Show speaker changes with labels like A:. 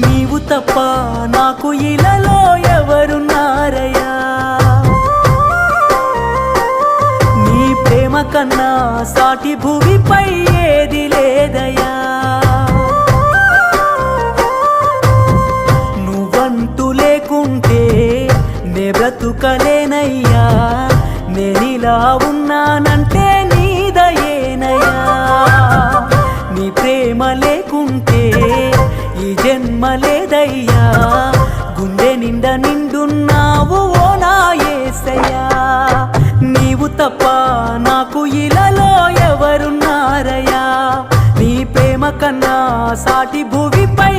A: నీవు తప్ప నాకు ఇలలో ఎవరున్నారయ్యా నీ ప్రేమ కన్నా సాటి భూమిపై ఏది లేదయ్యా నువ్వంటూ లేకుంటే నే బ్రతుకలేనయ్యా నేనిలా ఉన్నానంటే నీ దయేనయ్యా నీ ప్రేమ లేకుంటే ఈ జన్మ లేదయ్యా గుండె నిండా నిండున్నావు ఓ నా యేసయ్యా నీవు తప్ప నాకు ఇలలో ఎవరున్నారయ్యా నీ ప్రేమ కన్నా సాటి భూమిపై